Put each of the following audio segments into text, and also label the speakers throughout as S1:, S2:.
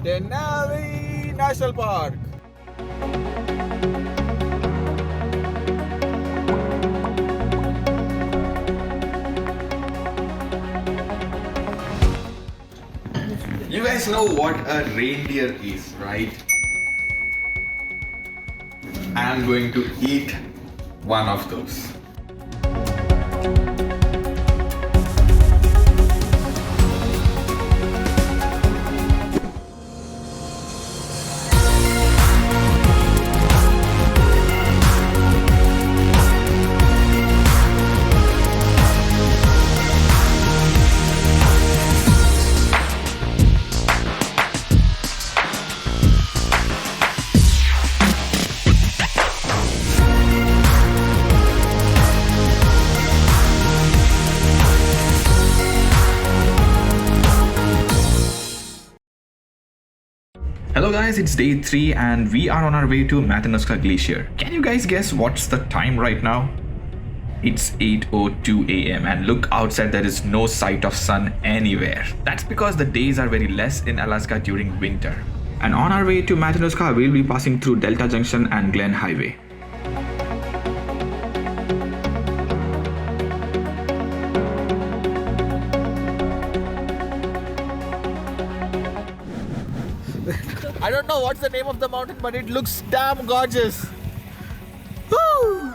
S1: Denali National Park. You guys know what a reindeer is, right? I'm going to eat one of those. Hello guys, it's day 3 and we are on our way to Matanuska Glacier. Can you guys guess what's the time right now? It's 8:02 a.m. and look outside, there is no sight of sun anywhere. That's because the days are very less in Alaska during winter. And on our way to Matanuska, we'll be passing through Delta Junction and Glen Highway. I don't know what's the name of the mountain, but it looks damn gorgeous. Woo!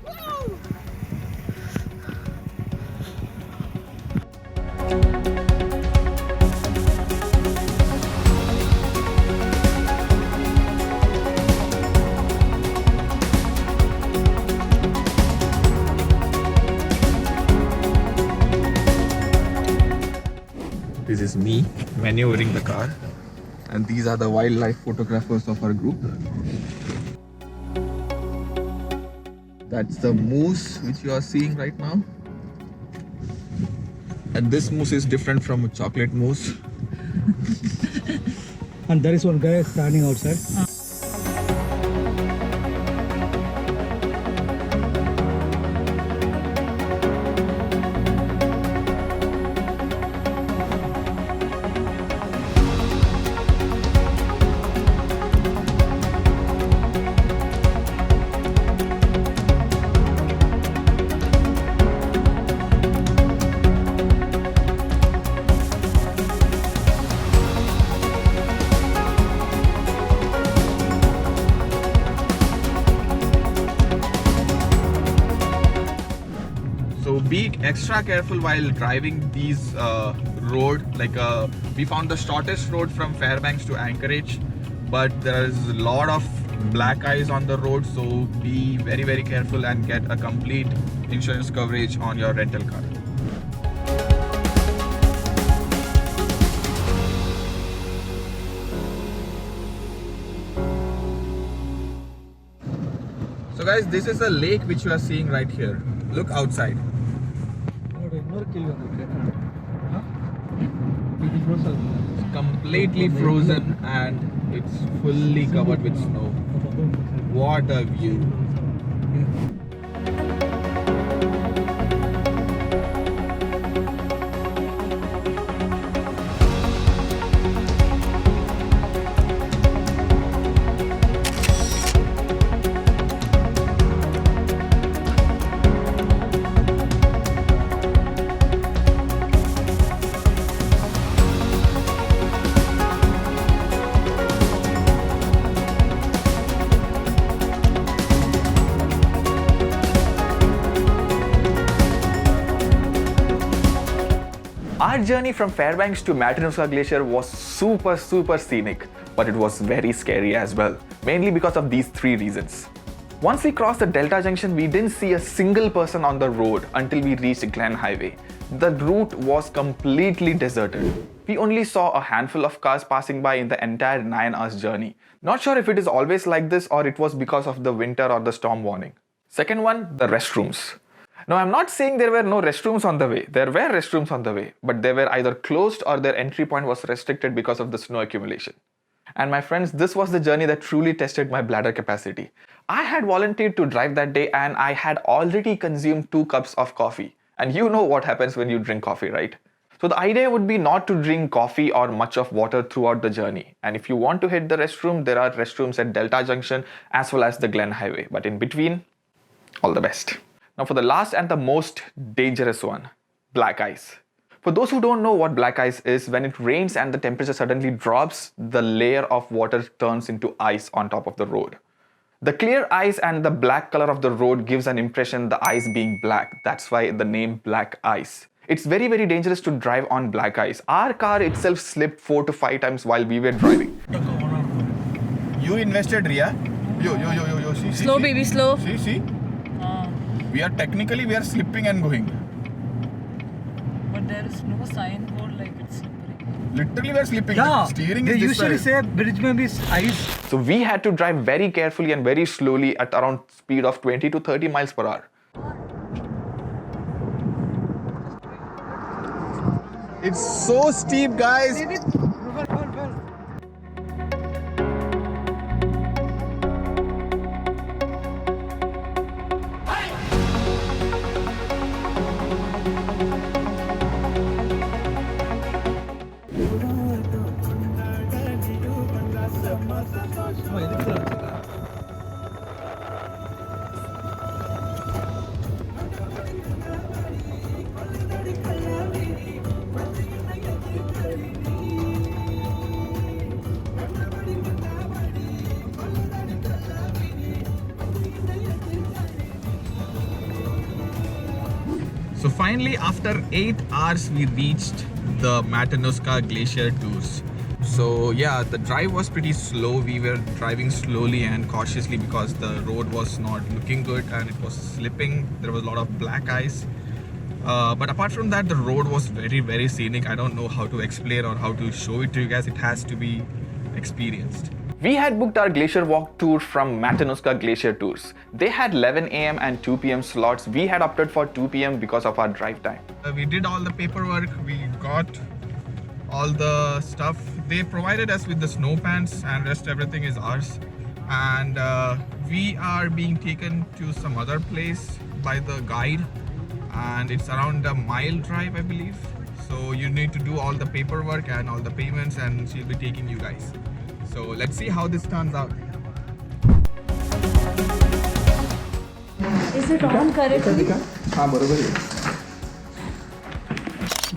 S1: Woo! This is me maneuvering the car. And these are the wildlife photographers of our group. That's the moose which you are seeing right now. And this moose is different from a chocolate moose.
S2: And there is one guy standing outside.
S1: So be extra careful while driving these road. We found the shortest road from Fairbanks to Anchorage, but there is a lot of black ice on the road. So be very careful and get a complete insurance coverage on your rental car. So guys, this is a lake which you are seeing right here. Look outside. It's completely frozen and it's fully covered with snow. What a view. Our journey from Fairbanks to Matanuska Glacier was super scenic, but it was very scary as well, mainly because of these 3 reasons. Once we crossed the Delta Junction, we didn't see a single person on the road until we reached Glen Highway. The route was completely deserted. We only saw a handful of cars passing by in the entire 9 hours journey. Not sure if it is always like this or it was because of the winter or the storm warning. Second one, the restrooms. Now, I'm not saying there were no restrooms on the way. There were restrooms on the way, but they were either closed or their entry point was restricted because of the snow accumulation. And my friends, this was the journey that truly tested my bladder capacity. I had volunteered to drive that day and I had already consumed 2 cups of coffee. And you know what happens when you drink coffee, right? So the idea would be not to drink coffee or much of water throughout the journey. And if you want to hit the restroom, there are restrooms at Delta Junction as well as the Glen Highway. But in between, all the best. Now for the last and the most dangerous one, black ice. For those who don't know what black ice is, when it rains and the temperature suddenly drops, the layer of water turns into ice on top of the road. The clear ice and the black color of the road gives an impression the ice being black. That's why the name black ice. It's very, very dangerous to drive on black ice. Our car itself slipped 4 to 5 times while we were driving.
S3: You invested, Ria. Yo. See,
S4: Slow,
S3: see.
S4: baby, slow.
S3: See. We are slipping and going.
S4: But there is no signboard like it's slippery.
S3: Literally, we are slipping.
S2: Yeah,
S3: Steering
S2: they
S3: is this
S2: usually
S3: side.
S2: say bridge mein bhi ice.
S1: So we had to drive very carefully and very slowly at around speed of 20 to 30 miles per hour.
S3: It's so steep, guys.
S1: So finally, after 8 hours, we reached the Matanuska Glacier Tours. So yeah, the drive was pretty slow. We were driving slowly and cautiously because the road was not looking good and it was slipping. There was a lot of black ice. But apart from that, the road was very, very scenic. I don't know how to explain or how to show it to you guys. It has to be experienced. We had booked our glacier walk tour from Matanuska Glacier Tours. They had 11 a.m. and 2 p.m. slots. We had opted for 2 p.m. because of our drive time. We did all the paperwork. We got all the stuff. They provided us with the snow pants and rest everything is ours. And we are being taken to some other place by the guide. And it's around a mile drive, I believe. So you need to do all the paperwork and all the payments and she'll be taking you guys. So let's see how this turns out.
S4: Is it on correctly?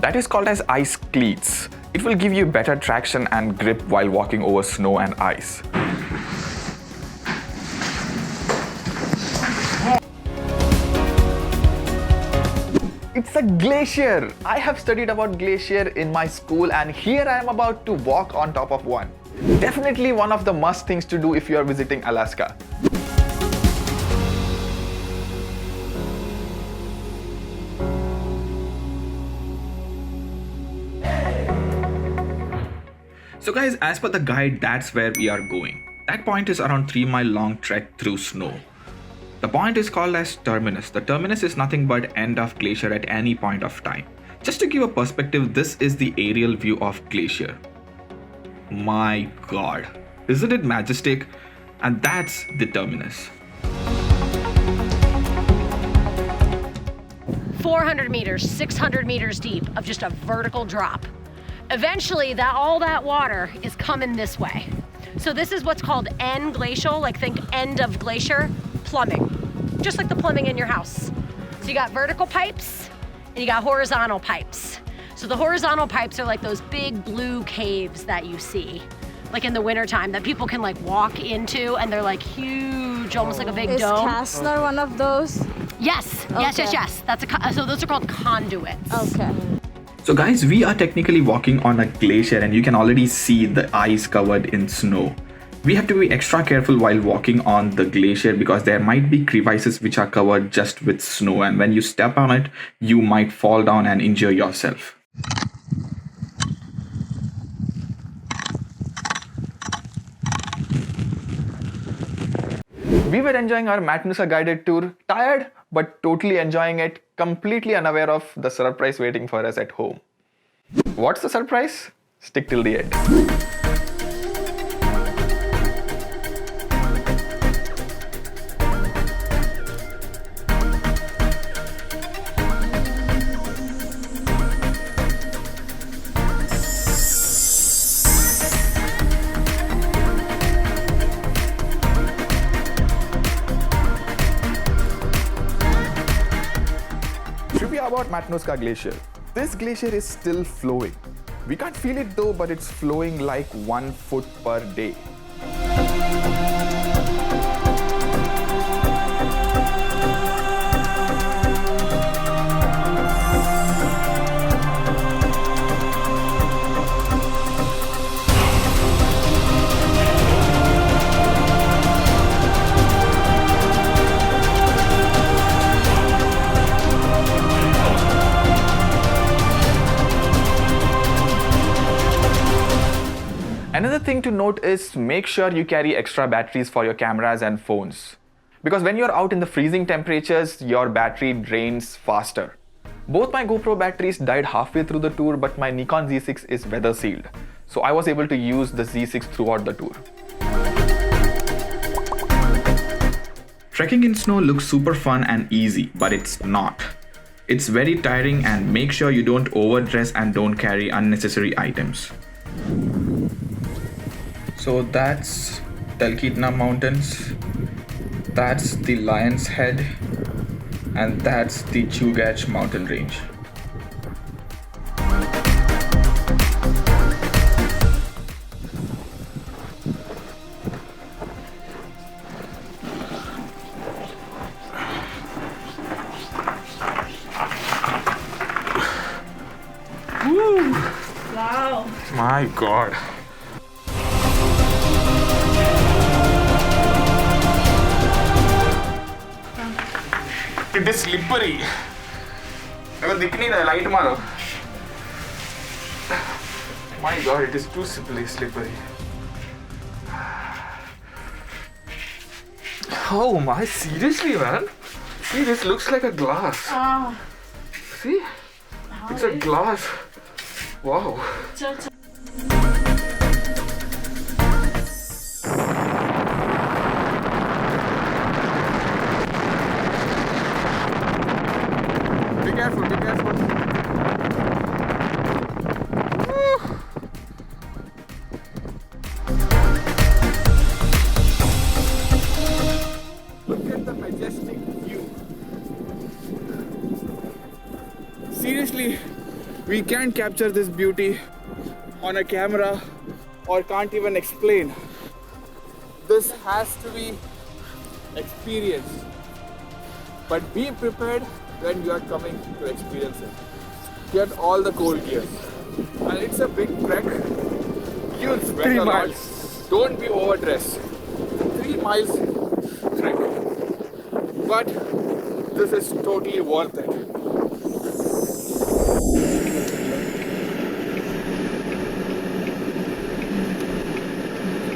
S1: That is called as ice cleats. It will give you better traction and grip while walking over snow and ice. It's a glacier! I have studied about glacier in my school and here I am about to walk on top of one. Definitely one of the must things to do if you are visiting Alaska. So guys, as per the guide, that's where we are going. That point is around 3-mile long trek through snow. The point is called as terminus. The terminus is nothing but end of glacier at any point of time. Just to give a perspective, this is the aerial view of glacier. My god, isn't it majestic? And that's the terminus.
S5: 400 meters, 600 meters deep of just a vertical drop. Eventually, all that water is coming this way. So this is what's called end glacial, like think end of glacier plumbing, just like the plumbing in your house. So you got vertical pipes and you got horizontal pipes. So the horizontal pipes are like those big blue caves that you see, like in the wintertime, that people can like walk into and they're like huge, almost like a big
S6: Is
S5: dome.
S6: Kastner one of those?
S5: Yes.
S6: Okay.
S5: That's so those are called conduits.
S6: Okay.
S1: So guys, we are technically walking on a glacier and you can already see the ice covered in snow. We have to be extra careful while walking on the glacier because there might be crevices which are covered just with snow, and when you step on it, you might fall down and injure yourself. We were enjoying our Matanuska guided tour, tired but totally enjoying it, completely unaware of the surprise waiting for us at home. What's the surprise? Stick till the end. about Matanuska Glacier. This glacier is still flowing. We can't feel it though, but it's flowing like 1 foot per day. Another thing to note is make sure you carry extra batteries for your cameras and phones. Because when you're out in the freezing temperatures, your battery drains faster. Both my GoPro batteries died halfway through the tour, but my Nikon Z6 is weather sealed. So I was able to use the Z6 throughout the tour. Trekking in snow looks super fun and easy, but it's not. It's very tiring, and make sure you don't overdress and don't carry unnecessary items. So that's Talkeetna Mountains, that's the Lion's Head, and that's the Chugach mountain range. Woo!
S4: Wow.
S1: My God. It is slippery. अगर दिख नहीं रहा है light मारो. My God, it is too slippery. Oh my, seriously, man. See, this looks like a glass. See, it's a glass. Wow. Be careful, be careful. Woo. Look at the majestic view. Seriously, we can't capture this beauty on a camera or can't even explain. This has to be experienced. But be prepared when you are coming to experience it. Get all the cold gear. And it's a big trek. You'll sweat 3 miles. Don't be overdressed. 3 miles trek. But this is totally worth it.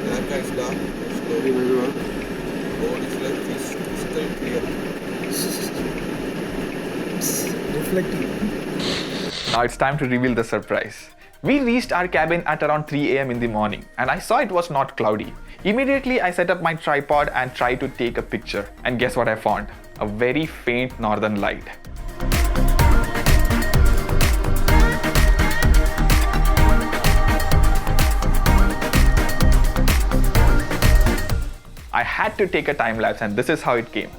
S3: That guy's down. Slowly we will. Road is like this. Straight clear.
S1: Now it's time to reveal the surprise. We reached our cabin at around 3 AM in the morning, and I saw it was not cloudy. Immediately I set up my tripod and tried to take a picture. And guess what I found? A very faint northern light. I had to take a time lapse, and this is how it came.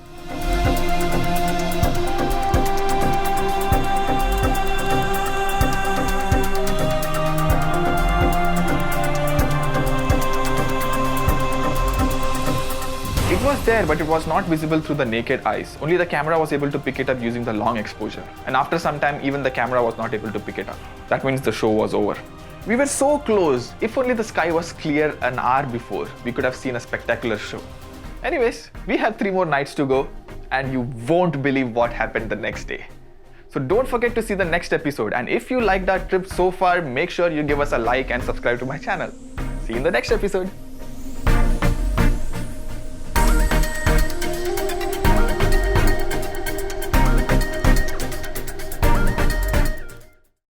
S1: It was there, but it was not visible through the naked eyes. Only the camera was able to pick it up using the long exposure. And after some time, even the camera was not able to pick it up. That means the show was over. We were so close. If only the sky was clear an hour before, we could have seen a spectacular show. Anyways, we have 3 more nights to go, and you won't believe what happened the next day. So don't forget to see the next episode. And if you liked our trip so far, make sure you give us a like and subscribe to my channel. See you in the next episode.